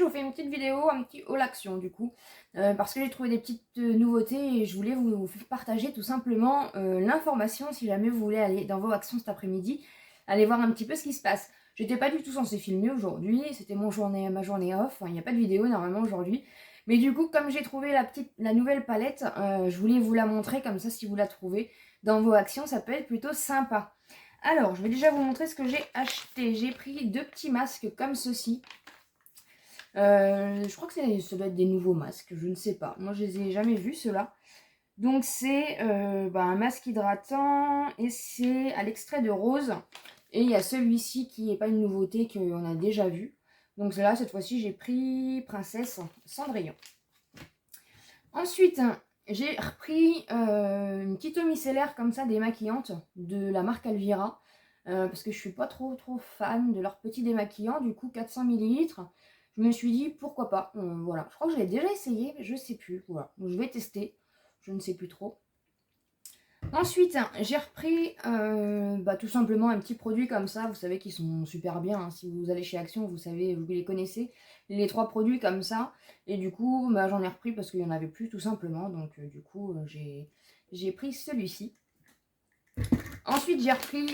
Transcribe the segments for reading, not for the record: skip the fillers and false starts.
je vous fais une petite vidéo, un petit haul action du coup, parce que j'ai trouvé des petites nouveautés et je voulais vous partager tout simplement l'information si jamais vous voulez aller dans vos actions cet après-midi, aller voir un petit peu ce qui se passe. J'étais pas du tout censée filmer aujourd'hui, c'était ma journée off, il n'y a pas de vidéo normalement aujourd'hui. Mais du coup, comme j'ai trouvé la nouvelle palette, je voulais vous la montrer comme ça si vous la trouvez dans vos actions, ça peut être plutôt sympa. Alors, je vais déjà vous montrer ce que j'ai acheté. J'ai pris 2 petits masques comme ceci. Je crois que ça doit être des nouveaux masques, je ne sais pas. Moi, je les ai jamais vus, ceux-là. Donc, c'est un masque hydratant et c'est à l'extrait de rose. Et il y a celui-ci qui n'est pas une nouveauté qu'on a déjà vu. Donc là, cette fois-ci, j'ai pris Princesse Cendrillon. Ensuite, j'ai repris une petite eau micellaire comme ça, démaquillante, de la marque Alvira. Parce que je suis pas trop fan de leur petit démaquillant. Du coup, 400 ml. Je me suis dit, pourquoi pas. Voilà, je crois que je l'ai déjà essayé, mais je sais plus. Voilà, donc je vais tester. Je ne sais plus trop. Ensuite, j'ai repris tout simplement un petit produit comme ça. Vous savez qu'ils sont super bien. Hein. Si vous allez chez Action, vous savez, vous les connaissez. Les 3 produits comme ça. Et du coup, j'en ai repris parce qu'il n'y en avait plus tout simplement. Donc du coup, j'ai pris celui-ci. Ensuite, j'ai repris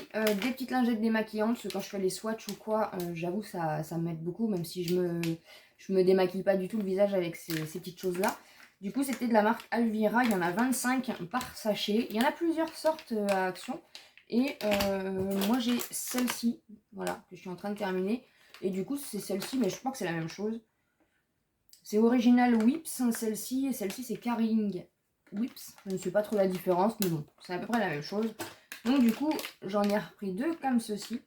des petites lingettes démaquillantes. Parce que quand je fais les swatchs ou quoi, j'avoue, ça m'aide beaucoup. Même si je me démaquille pas du tout le visage avec ces petites choses-là. Du coup, c'était de la marque Alvira. Il y en a 25 par sachet. Il y en a plusieurs sortes à Action. Et moi, j'ai celle-ci, voilà, que je suis en train de terminer. Et du coup, c'est celle-ci, mais je crois que c'est la même chose. C'est Original Whips, celle-ci. Et celle-ci, c'est Caring Whips. Je ne sais pas trop la différence, mais bon, c'est à peu près la même chose. Donc, du coup, j'en ai repris 2 comme ceci.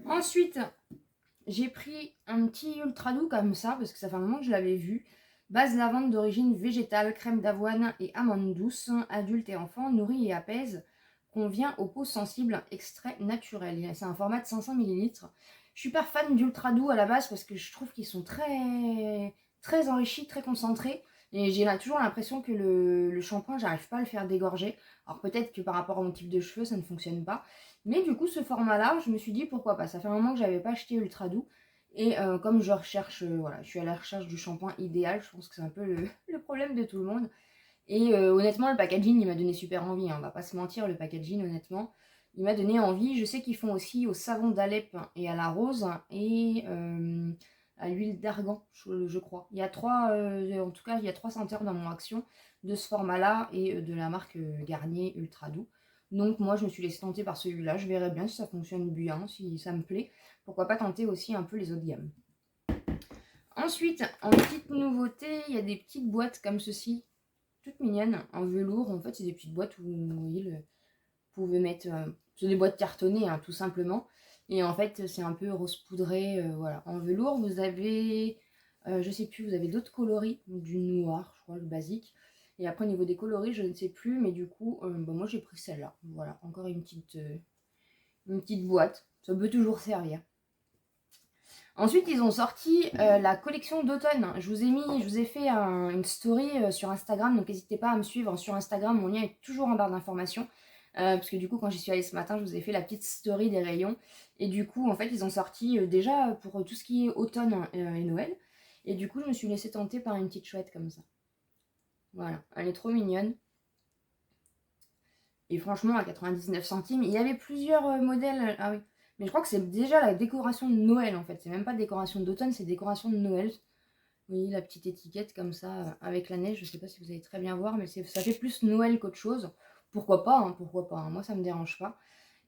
Ensuite, j'ai pris un petit ultra doux comme ça, parce que ça fait un moment que je l'avais vu. Base lavande d'origine végétale, crème d'avoine et amande douce, adulte et enfant, nourrit et apaise, convient aux peaux sensibles, extrait naturel. C'est un format de 500 ml. Je suis super fan d'ultra doux à la base parce que je trouve qu'ils sont très enrichis, très concentrés. Et j'ai toujours l'impression que le shampoing, j'arrive pas à le faire dégorger. Alors peut-être que par rapport à mon type de cheveux, ça ne fonctionne pas. Mais du coup, ce format-là, je me suis dit pourquoi pas. Ça fait un moment que j'avais pas acheté ultra doux. Et comme je recherche, voilà, je suis à la recherche du shampoing idéal, je pense que c'est un peu le problème de tout le monde. Et honnêtement, le packaging, il m'a donné super envie, hein, on va pas se mentir, le packaging, honnêtement, il m'a donné envie. Je sais qu'ils font aussi au savon d'Alep et à la rose et à l'huile d'argan, je crois. Il y a 3, en tout cas, il y a 3 senteurs dans mon action de ce format-là et de la marque Garnier Ultra Doux. Donc moi, je me suis laissée tenter par celui-là. Je verrai bien si ça fonctionne bien, si ça me plaît. Pourquoi pas tenter aussi un peu les autres gammes. Ensuite, en petite nouveauté, il y a des petites boîtes comme ceci, toutes mignonnes, en velours. En fait, c'est des petites boîtes où vous voyez, vous pouvez mettre... c'est des boîtes cartonnées, hein, tout simplement. Et en fait, c'est un peu rose poudré, voilà. En velours, vous avez, je sais plus, vous avez d'autres coloris, du noir, je crois, le basique. Et après, au niveau des coloris, je ne sais plus, mais du coup, moi, j'ai pris celle-là. Voilà, encore une petite boîte. Ça peut toujours servir. Ensuite, ils ont sorti la collection d'automne. Je vous ai fait une story sur Instagram, donc n'hésitez pas à me suivre sur Instagram. Mon lien est toujours en barre d'informations. Parce que du coup, quand j'y suis allée ce matin, je vous ai fait la petite story des rayons. Et du coup, en fait, ils ont sorti déjà pour tout ce qui est automne et Noël. Et du coup, je me suis laissée tenter par une petite chouette comme ça. Voilà, elle est trop mignonne. Et franchement, à 99 centimes, il y avait plusieurs modèles. Ah oui. Mais je crois que c'est déjà la décoration de Noël en fait. C'est même pas décoration d'automne, c'est décoration de Noël. Vous voyez la petite étiquette comme ça avec la neige. Je sais pas si vous allez très bien voir, mais ça fait plus Noël qu'autre chose. Pourquoi pas, hein, pourquoi pas. Hein. Moi, ça me dérange pas.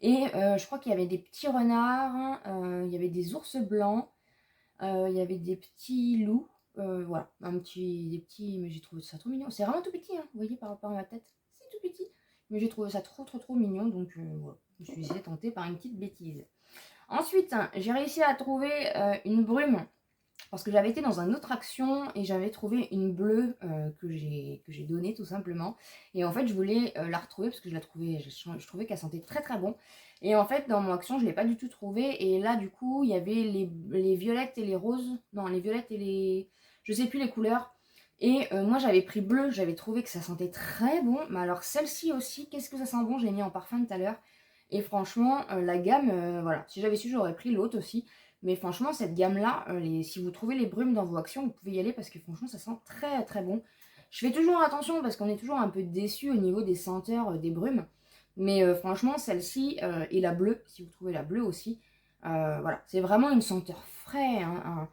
Et je crois qu'il y avait des petits renards, il y avait des ours blancs, il y avait des petits loups. Voilà, des petits, mais j'ai trouvé ça trop mignon. C'est vraiment tout petit, hein, vous voyez par rapport à ma tête. C'est tout petit. Mais j'ai trouvé ça trop mignon, donc voilà. Je me suis laissée tenter par une petite bêtise. Ensuite, j'ai réussi à trouver une brume parce que j'avais été dans une autre action et j'avais trouvé une bleue que j'ai donnée tout simplement. Et en fait, je voulais la retrouver parce que je trouvais qu'elle sentait très bon. Et en fait, dans mon action, je ne l'ai pas du tout trouvée. Et là, du coup, il y avait les violettes et les roses. Non, les violettes et les... Je sais plus les couleurs. Et moi, j'avais pris bleu. J'avais trouvé que ça sentait très bon. Mais alors, celle-ci aussi, qu'est-ce que ça sent bon? J'ai mis en parfum tout à l'heure. Et franchement, la gamme, voilà. Si j'avais su, j'aurais pris l'autre aussi. Mais franchement, cette gamme-là, si vous trouvez les brumes dans vos actions, vous pouvez y aller parce que franchement, ça sent très très bon. Je fais toujours attention parce qu'on est toujours un peu déçu au niveau des senteurs des brumes. Mais franchement, celle-ci et la bleue, si vous trouvez la bleue aussi, voilà, c'est vraiment une senteur frais, hein,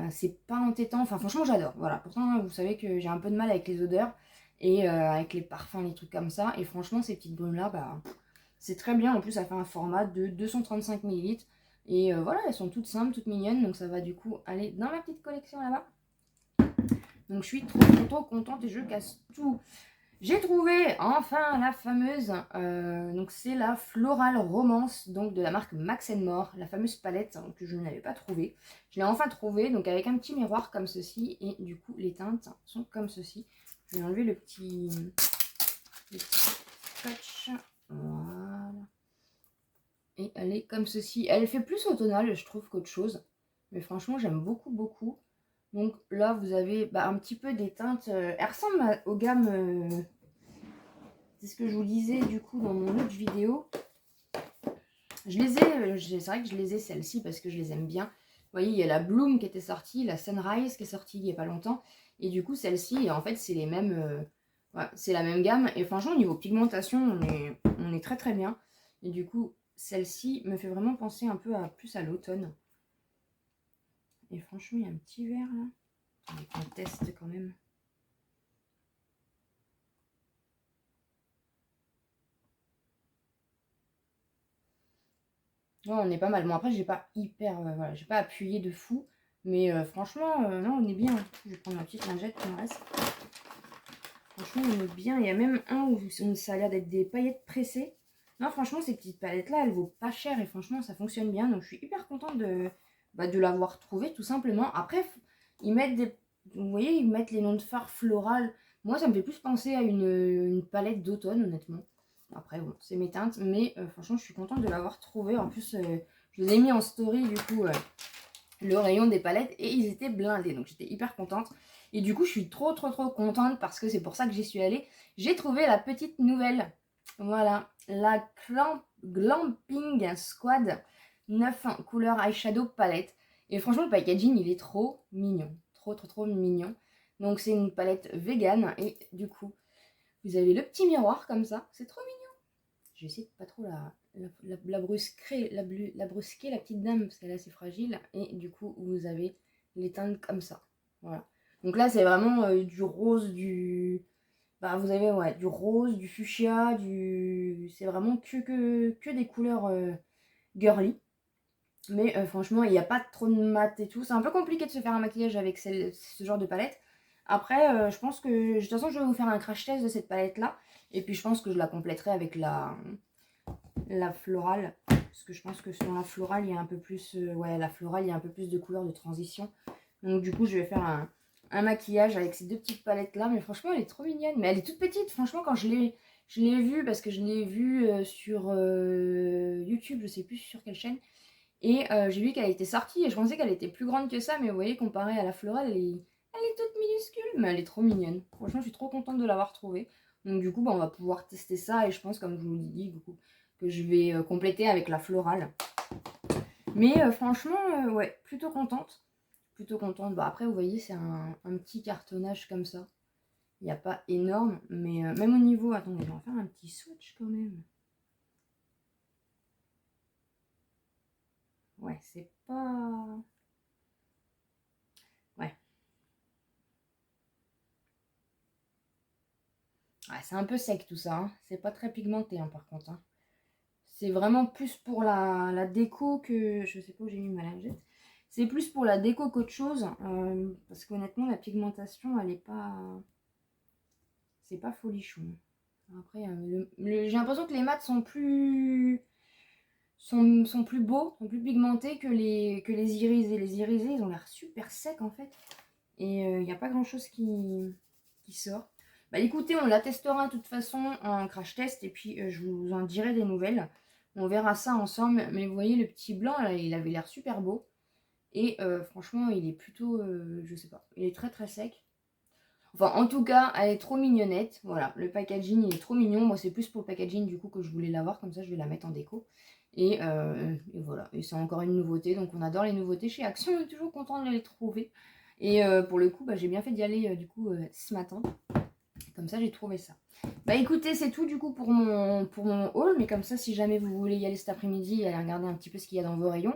c'est pas entêtant. Enfin, franchement, j'adore. Voilà, pourtant, vous savez que j'ai un peu de mal avec les odeurs et avec les parfums, les trucs comme ça. Et franchement, ces petites brumes-là, bah, c'est très bien. En plus, ça fait un format de 235 ml. Et voilà, elles sont toutes simples, toutes mignonnes. Donc, ça va du coup aller dans ma petite collection là-bas. Donc, je suis trop contente et je casse tout. J'ai trouvé enfin la fameuse, donc c'est la Floral Romance, donc de la marque Max More, la fameuse palette que je n'avais pas trouvée. Je l'ai enfin trouvée, donc avec un petit miroir comme ceci, et du coup les teintes sont comme ceci. Je vais enlever le petit scotch, voilà. Et elle est comme ceci. Elle fait plus automnale, je trouve, qu'autre chose. Mais franchement, j'aime beaucoup. Donc là, vous avez un petit peu des teintes. Elle ressemble aux gammes... c'est ce que je vous disais du coup dans mon autre vidéo. Je les ai, c'est vrai que je les ai celles-ci parce que je les aime bien. Vous voyez, il y a la Bloom qui était sortie, la Sunrise qui est sortie il n'y a pas longtemps. Et du coup, celle-ci, en fait, c'est les mêmes... voilà, c'est la même gamme. Et franchement, au niveau pigmentation, on est très bien. Et du coup, celle-ci me fait vraiment penser un peu plus à l'automne. Et franchement, il y a un petit vert là. Attendez qu'on teste quand même. Ouais, on est pas mal. Bon, après, j'ai pas voilà, j'ai pas appuyé de fou. Mais franchement, non, on est bien. Je vais prendre ma petite lingette qui me reste. Franchement, on est bien. Il y a même un où ça a l'air d'être des paillettes pressées. Non, franchement, ces petites palettes-là, elles vaut pas cher. Et franchement, ça fonctionne bien. Donc, je suis hyper contente de l'avoir trouvé, tout simplement. Après, ils mettent des... Vous voyez, ils mettent les noms de fards florales. Moi, ça me fait plus penser à une palette d'automne, honnêtement. Après, bon, c'est mes teintes, mais franchement, je suis contente de l'avoir trouvé. En plus, je vous ai mis en story, du coup, le rayon des palettes et ils étaient blindés. Donc, j'étais hyper contente. Et du coup, je suis trop contente parce que c'est pour ça que j'y suis allée. J'ai trouvé la petite nouvelle. Voilà, la Glamping Squad 9 couleur eyeshadow palette. Et franchement, le packaging, il est trop mignon. Trop mignon. Donc, c'est une palette vegan et du coup, vous avez le petit miroir comme ça. C'est trop mignon. Je vais essayer de pas trop la brusquer, la petite dame, parce qu'elle est assez fragile. Et du coup, vous avez les teintes comme ça. Voilà. Donc là, c'est vraiment du rose, vous avez du rose, du fuchsia, c'est vraiment que des couleurs girly. Mais franchement, il n'y a pas trop de mat et tout. C'est un peu compliqué de se faire un maquillage avec ce genre de palette. Après, je pense que... De toute façon, je vais vous faire un crash test de cette palette-là. Et puis, je pense que je la compléterai avec la florale. Parce que je pense que sur la florale, il y a un peu plus... la florale, il y a un peu plus de couleurs de transition. Donc, du coup, je vais faire un maquillage avec ces deux petites palettes-là. Mais franchement, elle est trop mignonne. Mais elle est toute petite. Franchement, quand je l'ai vue, parce que je l'ai vue sur YouTube, je sais plus sur quelle chaîne. Et j'ai vu qu'elle était sortie et je pensais qu'elle était plus grande que ça, mais vous voyez, comparée à la florale, elle est toute minuscule, mais elle est trop mignonne. Franchement, je suis trop contente de l'avoir trouvée. Donc du coup, on va pouvoir tester ça et je pense, comme je vous l'ai dit, du coup, que je vais compléter avec la florale. Mais franchement, ouais, plutôt contente. Plutôt contente. Après, vous voyez, c'est un petit cartonnage comme ça. Il n'y a pas énorme, mais même au niveau... Attendez, je vais en faire un petit swatch quand même. Ouais, c'est pas... Ouais. Ouais, c'est un peu sec tout ça. Hein. C'est pas très pigmenté, par contre. Hein. C'est vraiment plus pour la déco que... Je sais pas où j'ai mis ma lingette. C'est plus pour la déco qu'autre chose. Parce qu'honnêtement, la pigmentation, elle est pas... C'est pas folichon. Après, j'ai l'impression que les mats sont plus... Sont plus beaux, sont plus pigmentés que les irisés. Les irisés, ils ont l'air super secs en fait. Et il n'y a pas grand chose qui sort. Bah écoutez, on la testera de toute façon en crash test et puis je vous en dirai des nouvelles. On verra ça ensemble. Mais vous voyez, le petit blanc, là, il avait l'air super beau. Et franchement, il est plutôt, je sais pas, il est très sec. Enfin, en tout cas, elle est trop mignonnette. Voilà, le packaging, il est trop mignon. Moi, c'est plus pour le packaging, du coup, que je voulais l'avoir. Comme ça, je vais la mettre en déco. Et voilà, et c'est encore une nouveauté, donc on adore les nouveautés chez Action, on est toujours content de les trouver. Et pour le coup, bah, j'ai bien fait d'y aller du coup ce matin. Comme ça, j'ai trouvé ça. Bah écoutez, c'est tout du coup pour mon haul. Mais comme ça, si jamais vous voulez y aller cet après-midi, aller regarder un petit peu ce qu'il y a dans vos rayons.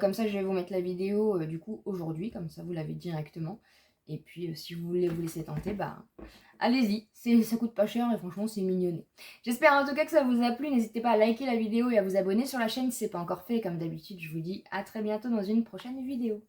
Comme ça, je vais vous mettre la vidéo du coup aujourd'hui. Comme ça, vous l'avez directement. Et puis, si vous voulez vous laisser tenter, bah allez-y. Ça coûte pas cher et franchement, c'est mignonné. J'espère en tout cas que ça vous a plu. N'hésitez pas à liker la vidéo et à vous abonner sur la chaîne si ce n'est pas encore fait. Et comme d'habitude, je vous dis à très bientôt dans une prochaine vidéo.